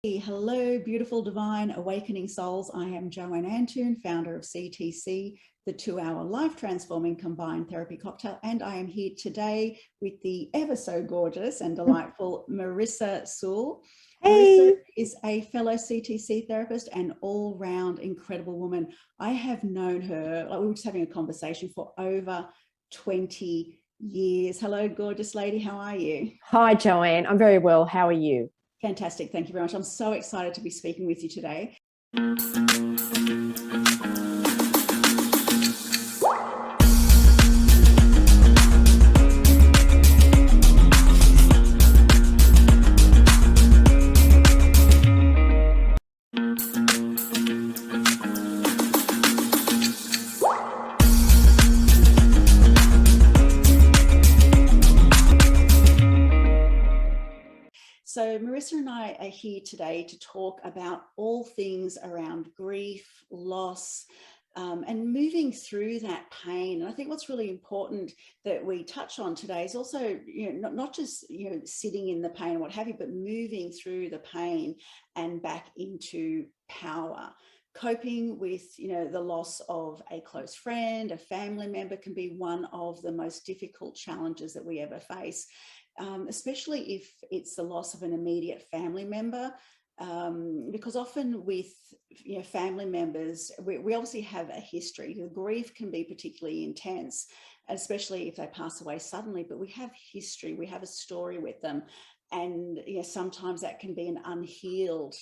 Hello, beautiful, divine, awakening souls. I am Joanne Antoon, founder of CTC, the 2-hour life transforming combined therapy cocktail. And I am here today with the ever so gorgeous and delightful Marissa Sewell. Hey. Marissa is a fellow CTC therapist and all-round incredible woman. I have known her, like we were just having a conversation, for over 20 years. Hello, gorgeous lady. How are you? Hi, Joanne. I'm very well. How are you? Fantastic. Thank you very much. I'm so excited to be speaking with you today. So Marissa and I are here today to talk about all things around grief, loss, and moving through that pain. And I think what's really important that we touch on today is also, not just, sitting in the pain and what have you, but moving through the pain and back into power. Coping with, the loss of a close friend, a family member can be one of the most difficult challenges that we ever face. Especially if it's the loss of an immediate family member, because often with family members, we obviously have a history. The grief can be particularly intense, especially if they pass away suddenly, but we have history, we have a story with them. And sometimes that can be an unhealed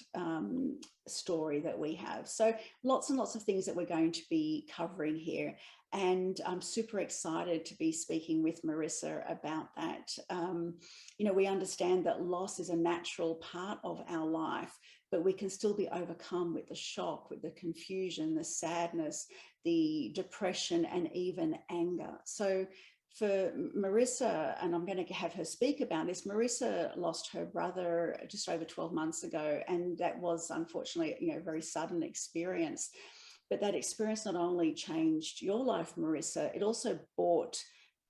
story that we have. So lots and lots of things that we're going to be covering here. And I'm super excited to be speaking with Marissa about that. We understand that loss is a natural part of our life, but we can still be overcome with the shock, with the confusion, the sadness, the depression, and even anger. So for Marissa, and I'm going to have her speak about this, Marissa lost her brother just over 12 months ago, and that was unfortunately, a very sudden experience. But that experience not only changed your life, Marissa, it also brought,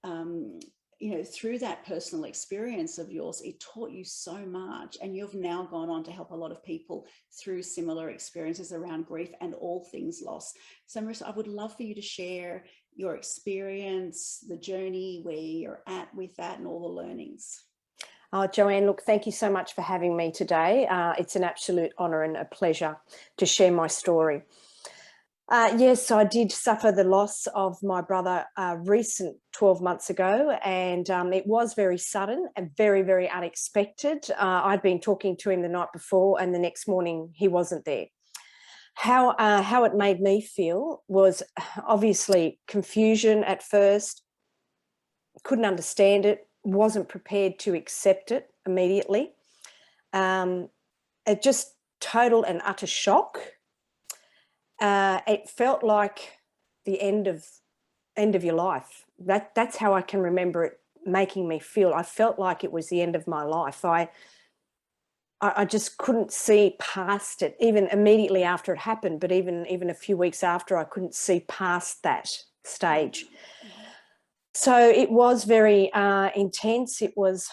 through that personal experience of yours, it taught you so much. And you've now gone on to help a lot of people through similar experiences around grief and all things loss. So Marissa, I would love for you to share your experience, the journey, where you're at with that and all the learnings. Joanne, look, thank you so much for having me today. It's an absolute honour and a pleasure to share my story. Yes, I did suffer the loss of my brother recent 12 months ago, and it was very sudden and very, very unexpected. I'd been talking to him the night before, and the next morning he wasn't there. How it made me feel was obviously confusion at first, couldn't understand it, wasn't prepared to accept it immediately. It just total and utter shock. It felt like the end of your life. That's how I can remember it making me feel. I felt like it was the end of my life. I just couldn't see past it, even immediately after it happened, but even a few weeks after, I couldn't see past that stage. So it was very intense. It was,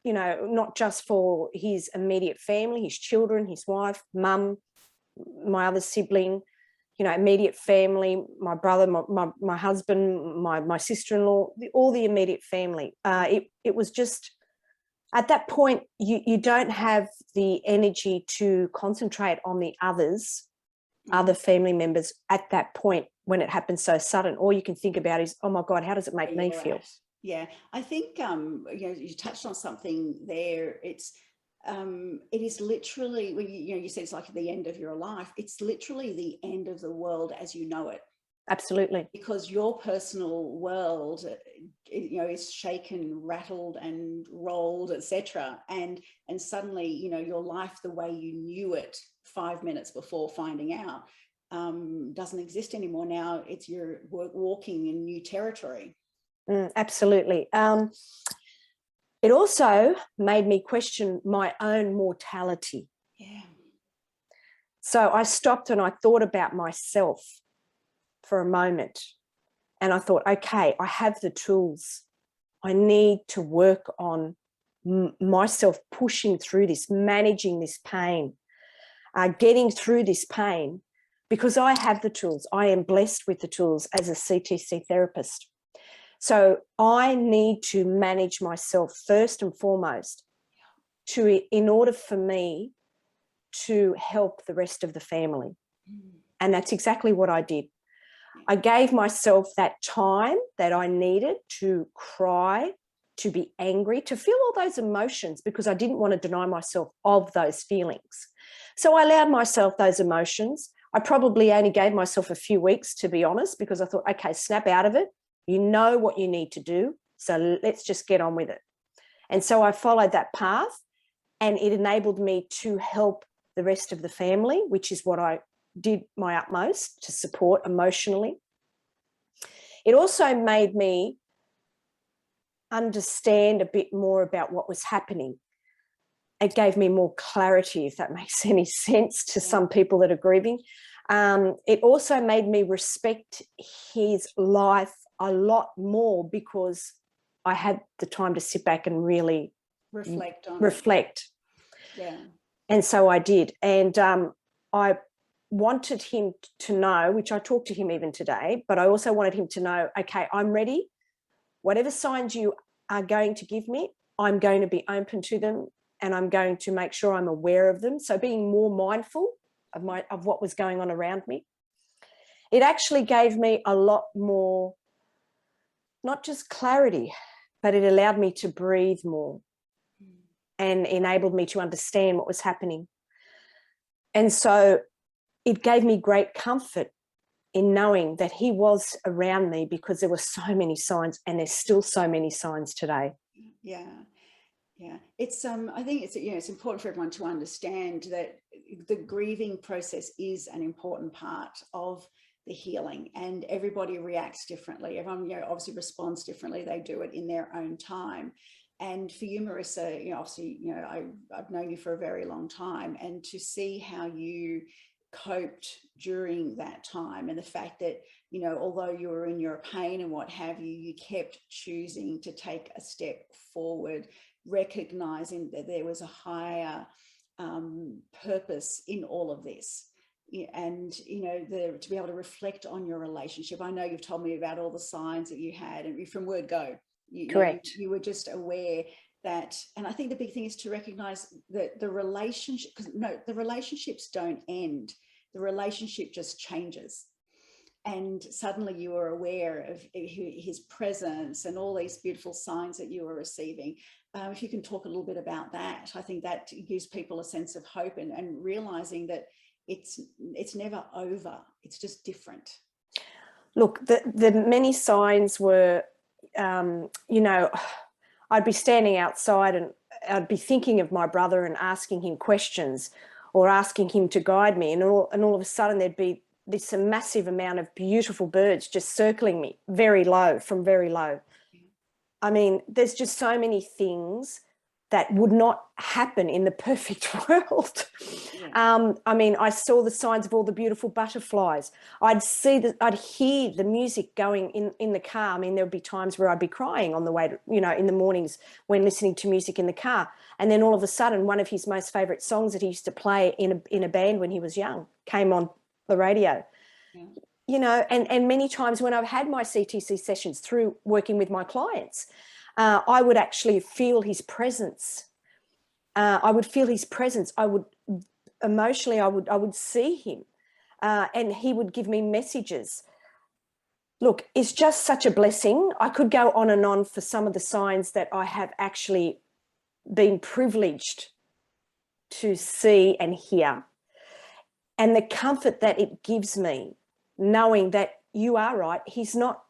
not just for his immediate family, his children, his wife, mum, my other sibling, immediate family, my brother, my husband, my sister-in-law, all the immediate family. It was just, at that point, you don't have the energy to concentrate on the other family members at that point when it happens so sudden. All you can think about is, oh my God, how does it make me feel? Yeah, I think, you touched on something there. It is literally, when you said it's like the end of your life, it's literally the end of the world as you know it. Absolutely. Because your personal world, is shaken, rattled and rolled, etc. And suddenly, your life, the way you knew it 5 minutes before finding out, doesn't exist anymore. Now you're walking in new territory. Absolutely. It also made me question my own mortality. Yeah. So I stopped and I thought about myself for a moment, and I thought, okay, I have the tools. I need to work on myself pushing through this, managing this pain, getting through this pain, because I have the tools. I am blessed with the tools as a CTC therapist. So I need to manage myself first and foremost in order for me to help the rest of the family. And that's exactly what I did. I gave myself that time that I needed to cry, to be angry, to feel all those emotions, because I didn't want to deny myself of those feelings. So I allowed myself those emotions. I probably only gave myself a few weeks, to be honest, because I thought, okay, snap out of it. You know what you need to do. So let's just get on with it. And so I followed that path, and it enabled me to help the rest of the family, which is what I did my utmost to support emotionally. It also made me understand a bit more about what was happening. It gave me more clarity, if that makes any sense to some people that are grieving. It also made me respect his life a lot more, because I had the time to sit back and really reflect on it. Yeah. And so I did. And I wanted him to know, which I talked to him even today, but I also wanted him to know, okay, I'm ready. Whatever signs you are going to give me, I'm going to be open to them, and I'm going to make sure I'm aware of them. So being more mindful of what was going on around me. It actually gave me a lot more, not just clarity, but it allowed me to breathe more and enabled me to understand what was happening. And so it gave me great comfort in knowing that he was around me, because there were so many signs, and there's still so many signs today. Yeah. Yeah, it's I think it's, you know, it's important for everyone to understand that the grieving process is an important part of the healing, and everybody reacts differently. Everyone, you know, obviously responds differently. They do it in their own time. And for you, Marissa, you know, obviously, you know, I've known you for a very long time, and to see how you coped during that time, and the fact that, you know, although you were in your pain and what have you, you kept choosing to take a step forward, recognizing that there was a higher purpose in all of this. And, you know, to be able to reflect on your relationship. I know you've told me about all the signs that you had, and from word go, Correct. You were just aware that. And I think the big thing is to recognize that the relationship, because no, the relationships don't end. The relationship just changes. And suddenly you were aware of his presence and all these beautiful signs that you were receiving. If you can talk a little bit about that, I think that gives people a sense of hope, and realizing that it's never over. It's just different. Look, the many signs were, you know, I'd be standing outside and I'd be thinking of my brother and asking him questions, or asking him to guide me. And all of a sudden there'd be this massive amount of beautiful birds just circling me from very low. I mean, there's just so many things that would not happen in the perfect world. Yeah. I mean, I saw the signs of all the beautiful butterflies. I'd hear the music going in the car. I mean, there would be times where I'd be crying on the way to, you know, in the mornings when listening to music in the car. And then all of a sudden, one of his most favorite songs that he used to play in a band when he was young came on the radio. Yeah. You know, and many times when I've had my CTC sessions through working with my clients, I would actually feel his presence. I would feel his presence. I would emotionally, I would see him, and he would give me messages. Look, it's just such a blessing. I could go on and on for some of the signs that I have actually been privileged to see and hear, and the comfort that it gives me, knowing that you are right. He's not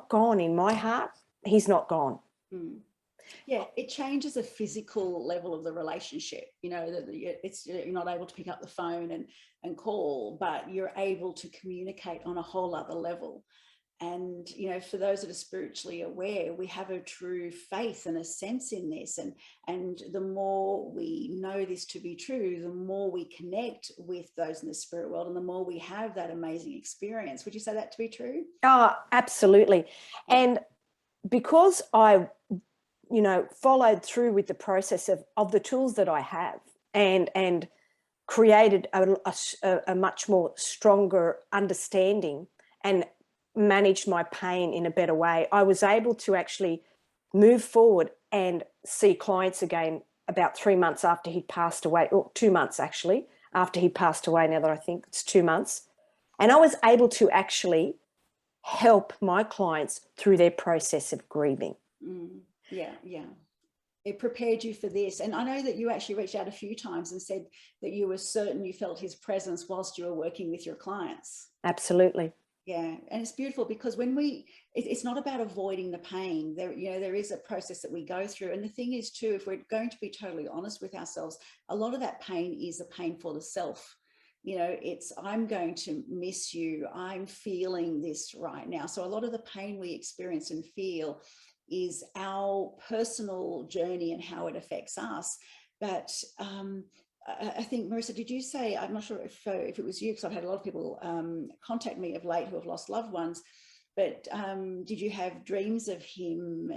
gone in my heart. He's not gone. Mm. Yeah, it changes a physical level of the relationship. You know, that you're not able to pick up the phone and call, but you're able to communicate on a whole other level. And, you know, for those that are spiritually aware, we have a true faith and a sense in this. And the more we know this to be true, the more we connect with those in the spirit world, and the more we have that amazing experience. Would you say that to be true? Oh, absolutely. And because I you know, followed through with the process of the tools that I have, and created a much more stronger understanding and managed my pain in a better way, I was able to actually move forward and see clients again about 3 months after he'd passed away, or 2 months actually, after he passed away, now that I think it's 2 months. And I was able to actually help my clients through their process of grieving. Yeah. It prepared you for this. And I know that you actually reached out a few times and said that you were certain you felt his presence whilst you were working with your clients. Absolutely. Yeah. And it's beautiful, because when it's not about avoiding the pain. There is a process that we go through. And the thing is too, if we're going to be totally honest with ourselves, a lot of that pain is a pain for the self. It's, I'm going to miss you. I'm feeling this right now. So a lot of the pain we experience and feel is our personal journey and how it affects us. But I think, Marissa, did you say, I'm not sure if it was you, because I've had a lot of people contact me of late who have lost loved ones, but did you have dreams of him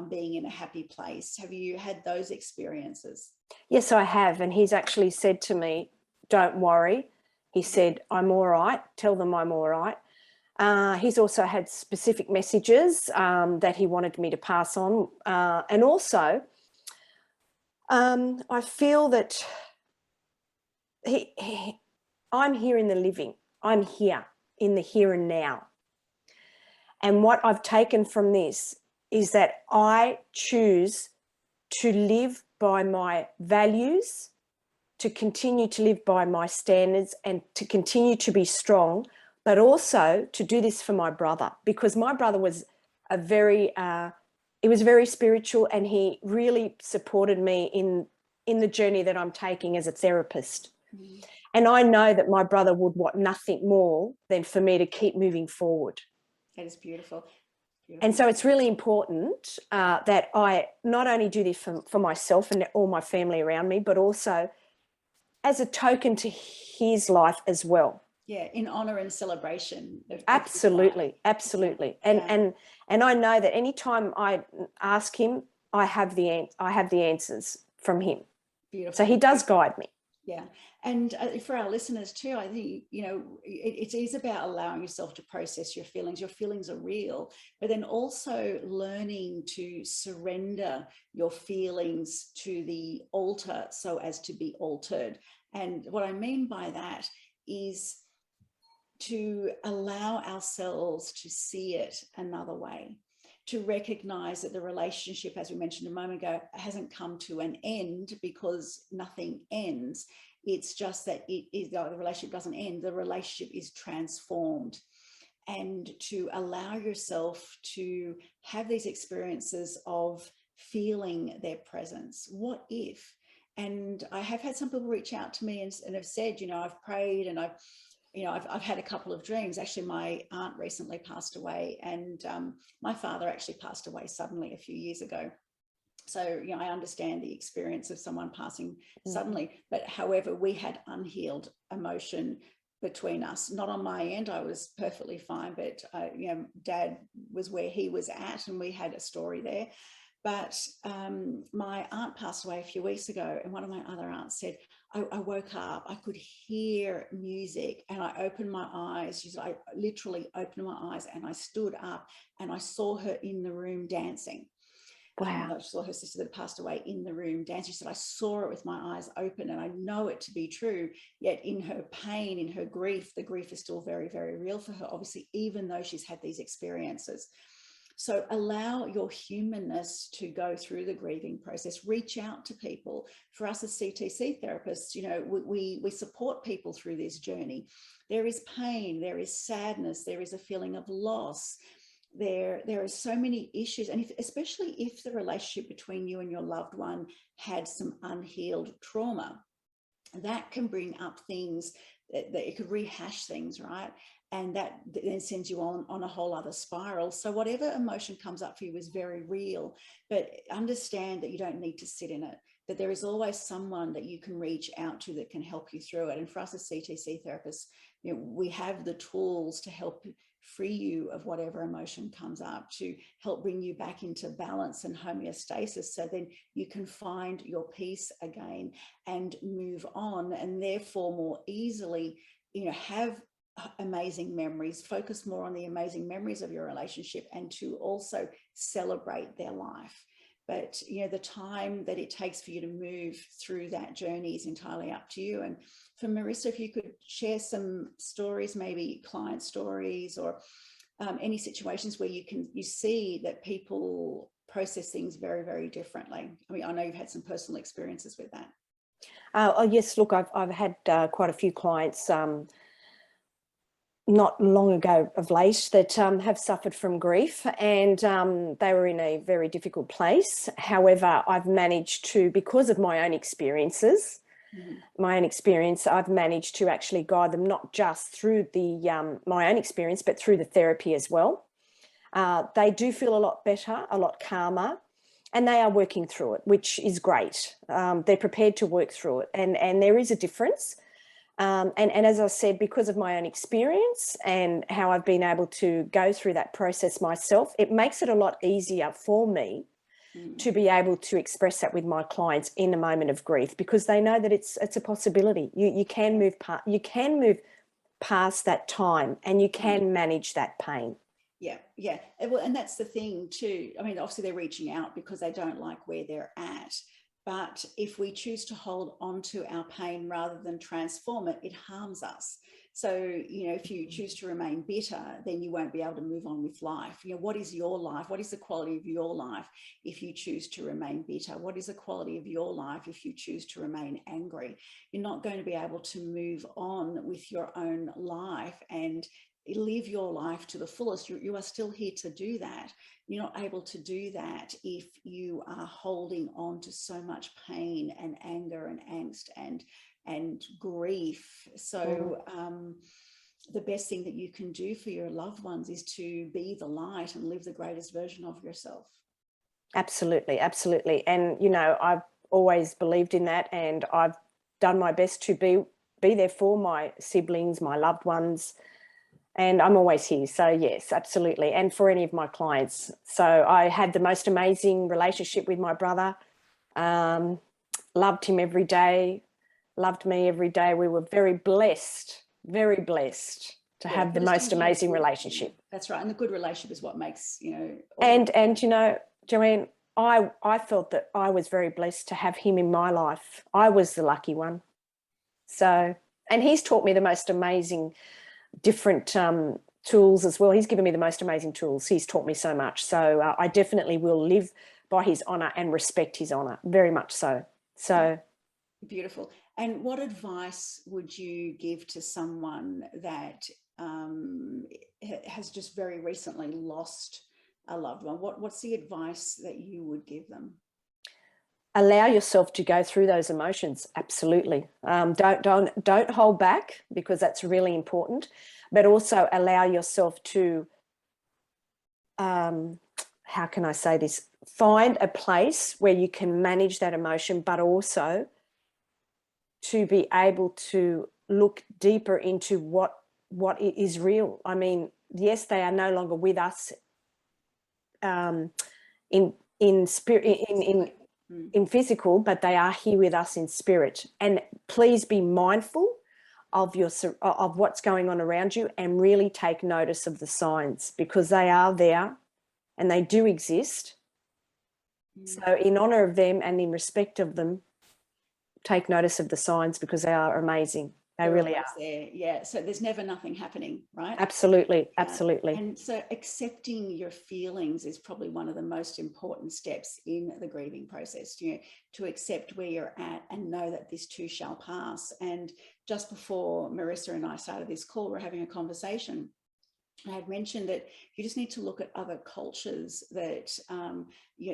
being in a happy place? Have you had those experiences? Yes, I have. And he's actually said to me, don't worry. He said, I'm all right. Tell them I'm all right. He's also had specific messages that he wanted me to pass on. And also, I feel that I'm here in the living. I'm here in the here and now. And what I've taken from this is that I choose to live by my values, to continue to live by my standards, and to continue to be strong, but also to do this for my brother, because my brother was he was very spiritual, and he really supported me in the journey that I'm taking as a therapist. And I know that my brother would want nothing more than for me to keep moving forward. That is beautiful. And so it's really important that I not only do this for myself and all my family around me, but also as a token to his life as well. Yeah, in honor and celebration. Absolutely. And I know that anytime I ask him, I have the answers from him. Beautiful. So he does guide me. Yeah. And for our listeners too, I think, it is about allowing yourself to process your feelings. Your feelings are real, but then also learning to surrender your feelings to the altar so as to be altered. And what I mean by that is to allow ourselves to see it another way, to recognize that the relationship, as we mentioned a moment ago, hasn't come to an end because nothing ends. It's just that the relationship doesn't end, the relationship is transformed. And to allow yourself to have these experiences of feeling their presence. What if? And I have had some people reach out to me and have said, I've prayed and I've had a couple of dreams. Actually, my aunt recently passed away, and my father actually passed away suddenly a few years ago. So, I understand the experience of someone passing suddenly, but however, we had unhealed emotion between us. Not on my end, I was perfectly fine, but Dad was where he was at, and we had a story there. But my aunt passed away a few weeks ago, and one of my other aunts said, I woke up, I could hear music, and I opened my eyes. She said, I literally opened my eyes and I stood up and I saw her in the room dancing. Wow. I saw her sister that passed away in the room dancing. She said, I saw it with my eyes open, and I know it to be true. Yet in her pain, in her grief, the grief is still very, very real for her, obviously, even though she's had these experiences. So allow your humanness to go through the grieving process. Reach out to people. For us as CTC therapists, we support people through this journey. There is pain, there is sadness, there is a feeling of loss. There are so many issues, and especially if the relationship between you and your loved one had some unhealed trauma, that can bring up things that it could rehash things, right? And that then sends you on a whole other spiral. So whatever emotion comes up for you is very real, but understand that you don't need to sit in it, that there is always someone that you can reach out to that can help you through it. And for us as CTC therapists, we have the tools to help free you of whatever emotion comes up, to help bring you back into balance and homeostasis, so then you can find your peace again and move on, and therefore more easily, have amazing memories, focus more on the amazing memories of your relationship, and to also celebrate their life. But the time that it takes for you to move through that journey is entirely up to you. And for Marissa, if you could share some stories, maybe client stories, or any situations where you see that people process things very, very differently. I mean, I know you've had some personal experiences with that. Oh yes, look, I've had quite a few clients not long ago of late that have suffered from grief, and they were in a very difficult place. However, I've managed to, because of my own experiences, I've managed to actually guide them not just through the my own experience, but through the therapy as well. They do feel a lot better, a lot calmer, and they are working through it, which is great. They're prepared to work through it, and there is a difference. And as I said, because of my own experience and how I've been able to go through that process myself, it makes it a lot easier for me to be able to express that with my clients in a moment of grief, because they know that it's a possibility. You can move past that time, and you can manage that pain. Yeah. Well, and that's the thing too. I mean, obviously they're reaching out because they don't like where they're at. But if we choose to hold on to our pain rather than transform it, it harms us. So, if you choose to remain bitter, then you won't be able to move on with life. What is your life? What is the quality of your life if you choose to remain bitter? What is the quality of your life if you choose to remain angry? You're not going to be able to move on with your own life and live your life to the fullest. You are still here to do that. You're not able to do that if you are holding on to so much pain and anger and angst and grief. So the best thing that you can do for your loved ones is to be the light and live the greatest version of yourself. Absolutely. And I've always believed in that, and I've done my best to be there for my siblings, my loved ones. And I'm always here. So yes, absolutely. And for any of my clients. So I had the most amazing relationship with my brother. Loved him every day, loved me every day. We were very blessed to have the most amazing relationship. That's right. And the good relationship is what makes, And Joanne, I felt that I was very blessed to have him in my life. I was the lucky one. So, and he's taught me the most amazing different tools as well. He's given me the most amazing tools. He's taught me so much. So I definitely will live by his honour and respect his honour, very much so. So beautiful. And what advice would you give to someone that has just very recently lost a loved one? What's the advice that you would give them? Allow yourself to go through those emotions. Absolutely. Don't hold back, because that's really important. But also allow yourself to, how can I say this? Find a place where you can manage that emotion, but also to be able to look deeper into what is real. I mean, yes, they are no longer with us in spirit, in physical, but they are here with us in spirit. And please be mindful of what's going on around you, and really take notice of the signs, because they are there and they do exist. So in honor of them and in respect of them, take notice of the signs, because they are amazing. They really are. There. Yeah. So there's never nothing happening, right? Absolutely. And so accepting your feelings is probably one of the most important steps in the grieving process, to accept where you're at and know that this too shall pass. And just before Marissa and I started this call, we're having a conversation. I had mentioned that you just need to look at other cultures that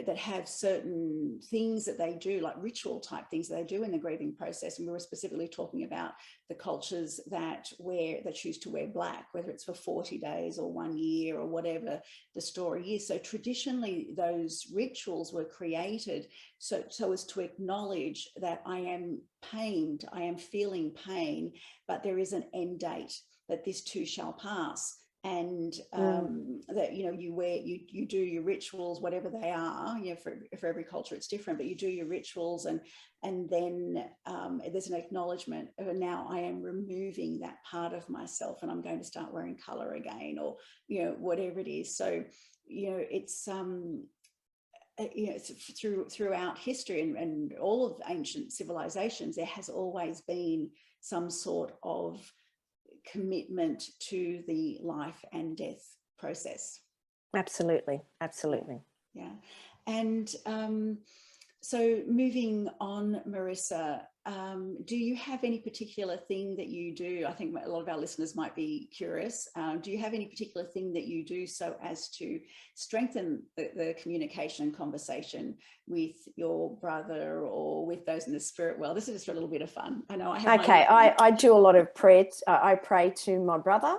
that have certain things that they do, like ritual type things that they do in the grieving process. And we were specifically talking about the cultures that choose to wear black, whether it's for 40 days or 1 year or whatever the story is. So traditionally, those rituals were created so as to acknowledge that I am pained, I am feeling pain, but there is an end date, that this too shall pass. and that, you know, you do your rituals, whatever they are, you know, for every culture it's different, but you do your rituals, and then there's an acknowledgement of, now I am removing that part of myself, and I'm going to start wearing color again, or, you know, whatever it is. So, you know, it's you know, it's throughout history and all of ancient civilizations, there has always been some sort of commitment to the life and death process. Absolutely. Yeah. And so moving on, Marissa, do you have any particular thing that you do? I think a lot of our listeners might be curious. Do you have any particular thing that you do so as to strengthen the communication and conversation with your brother or with those in the spirit world? This is just for a little bit of fun. I know I have. Okay, I do a lot of prayer. I pray to my brother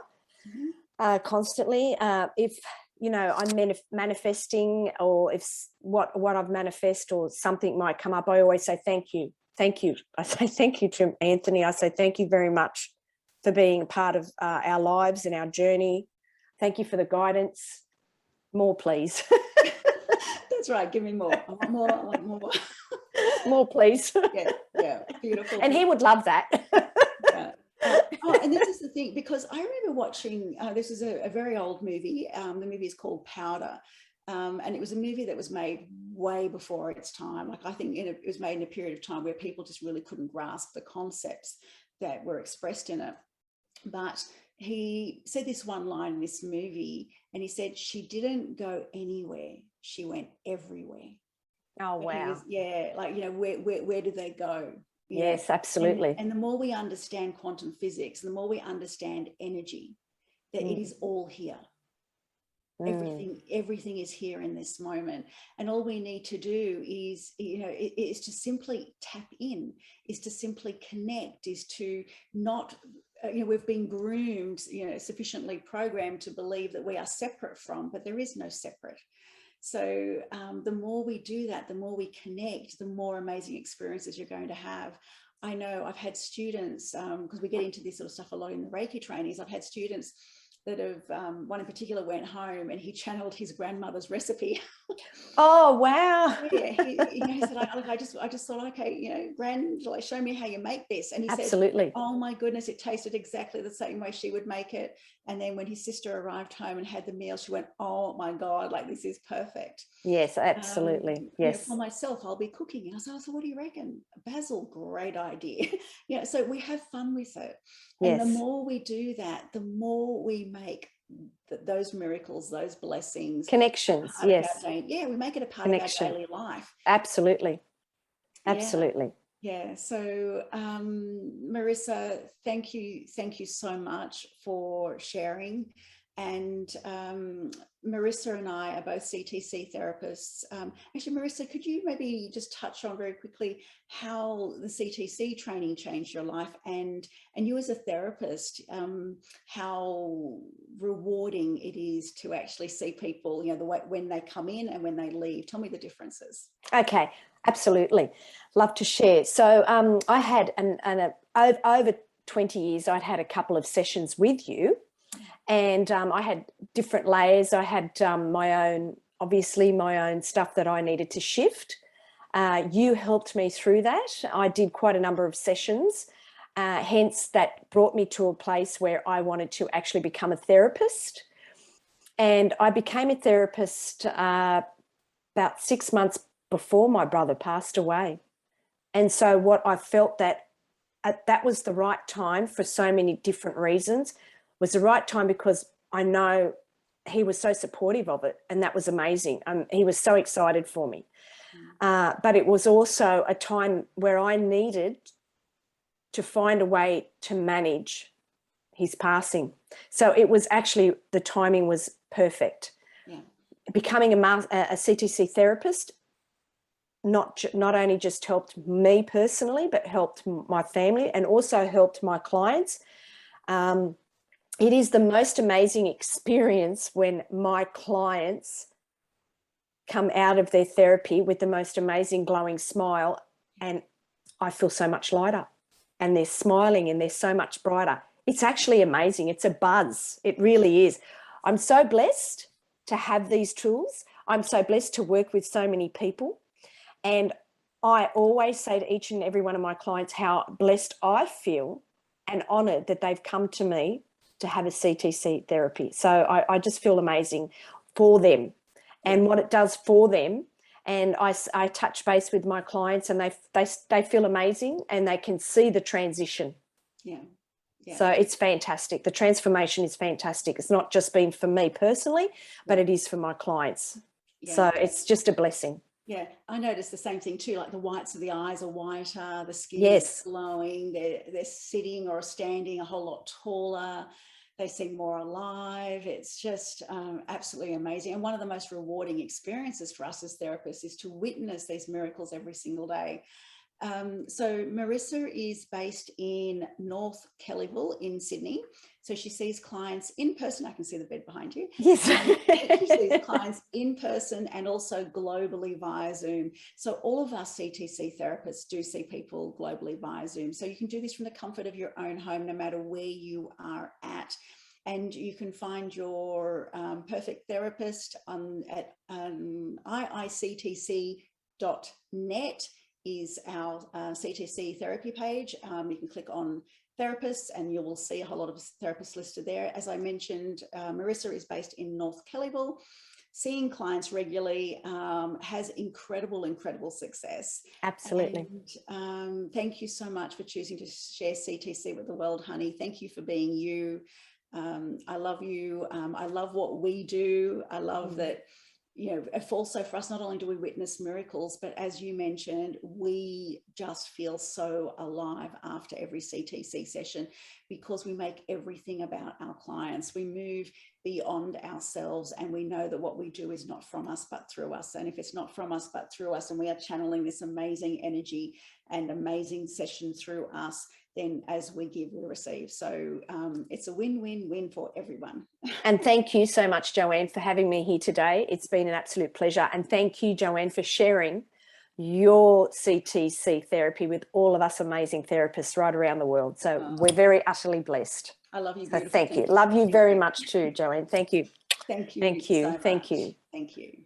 constantly. If, you know, I'm manifesting, or if what I've manifested or something might come up, I always say thank you. Thank you. I say thank you to Anthony. I say thank you very much for being a part of our lives and our journey. Thank you for the guidance. More, please. That's right. Give me more. I want more. I want more. More, please. Yeah. Beautiful. And he would love that. Yeah. Oh, and this is the thing, because I remember watching, this is a very old movie. The movie is called Powder. And it was a movie that was made way before its time. Like, I think it was made in a period of time where people just really couldn't grasp the concepts that were expressed in it. But he said this one line in this movie, and he said, she didn't go anywhere, she went everywhere. Oh, wow. Like, you know, where do they go? Yes, absolutely. And the more we understand quantum physics, the more we understand energy, that it is all here. Everything is here in this moment, and all we need to do is, you know, is to simply tap in, is to simply connect, is to not, you know, we've been groomed, you know, sufficiently programmed to believe that we are separate from, but there is no separate. So the more we do that, the more we connect, the more amazing experiences you're going to have. I know I've had students, because we get into this sort of stuff a lot in the Reiki trainings, I've had students that have, one in particular went home and he channeled his grandmother's recipe. Oh, wow. Yeah, he said, I just thought, okay, you know, Gran, like, show me how you make this. And he Absolutely. said, oh my goodness, it tasted exactly the same way she would make it. And then when his sister arrived home and had the meal, she went, oh my God, like, this is perfect. Yes, absolutely. Yes. You know, for myself, I'll be cooking, and I said, so what do you reckon? Basil, great idea. You know, so we have fun with it. And the more we do that, the more we make those miracles, those blessings, connections. Yes. Yeah, we make it a part of our daily life. Absolutely. Yeah. So Marissa, thank you so much for sharing. And Marissa and I are both CTC therapists. Actually, Marissa, could you maybe just touch on very quickly how the CTC training changed your life, and you as a therapist, how rewarding it is to actually see people, you know, the way when they come in and when they leave. Tell me the differences. Okay, absolutely. Love to share. So I had over 20 years, I'd had a couple of sessions with you. And I had different layers. I had my own stuff that I needed to shift. You helped me through that. I did quite a number of sessions. Hence, that brought me to a place where I wanted to actually become a therapist. And I became a therapist about 6 months before my brother passed away. And so what I felt that was the right time for so many different reasons. Was the right time because I know he was so supportive of it, and that was amazing. He was so excited for me. But it was also a time where I needed to find a way to manage his passing. So it was actually, the timing was perfect. Yeah. Becoming a CTC therapist not only just helped me personally, but helped my family and also helped my clients. It is the most amazing experience when my clients come out of their therapy with the most amazing glowing smile, and I feel so much lighter, and they're smiling and they're so much brighter. It's actually amazing. It's a buzz. It really is. I'm so blessed to have these tools. I'm so blessed to work with so many people. And I always say to each and every one of my clients how blessed I feel and honoured that they've come to me to have a CTC therapy. So I just feel amazing for them and what it does for them. And I touch base with my clients, and they feel amazing, and they can see the transition. Yeah. Yeah. So it's fantastic. The transformation is fantastic. It's not just been for me personally, but it is for my clients. Yeah. So it's just a blessing. Yeah, I noticed the same thing too, like the whites of the eyes are whiter, the skin yes. is glowing, they're sitting or standing a whole lot taller, they seem more alive. It's just absolutely amazing. And one of the most rewarding experiences for us as therapists is to witness these miracles every single day. So Marissa is based in North Kellyville in Sydney. So she sees clients in person. I can see the bed behind you. Yes. She sees clients in person and also globally via Zoom. So all of our CTC therapists do see people globally via Zoom. So you can do this from the comfort of your own home, no matter where you are at. And you can find your perfect therapist at iictc.net. is our CTC therapy page. You can click on therapists and you will see a whole lot of therapists listed there. As I mentioned, Marissa is based in North Kellyville, seeing clients regularly, has incredible success. Absolutely. And thank you so much for choosing to share CTC with the world, honey. Thank you for being you. I love you. I love what we do. I love that. You know, also for us, not only do we witness miracles, but as you mentioned, we just feel so alive after every CTC session because we make everything about our clients. We move beyond ourselves and we know that what we do is not from us, but through us. And if it's not from us, but through us, and we are channeling this amazing energy and amazing session through us, then as we give, we receive. So it's a win-win-win for everyone. And thank you so much, Joanne, for having me here today. It's been an absolute pleasure. And thank you, Joanne, for sharing your CTC therapy with all of us amazing therapists right around the world. So we're very utterly blessed. I love you. So thank you. Love you very much too, Joanne. Thank you. Thank you. Thank you. So thank you. Thank you.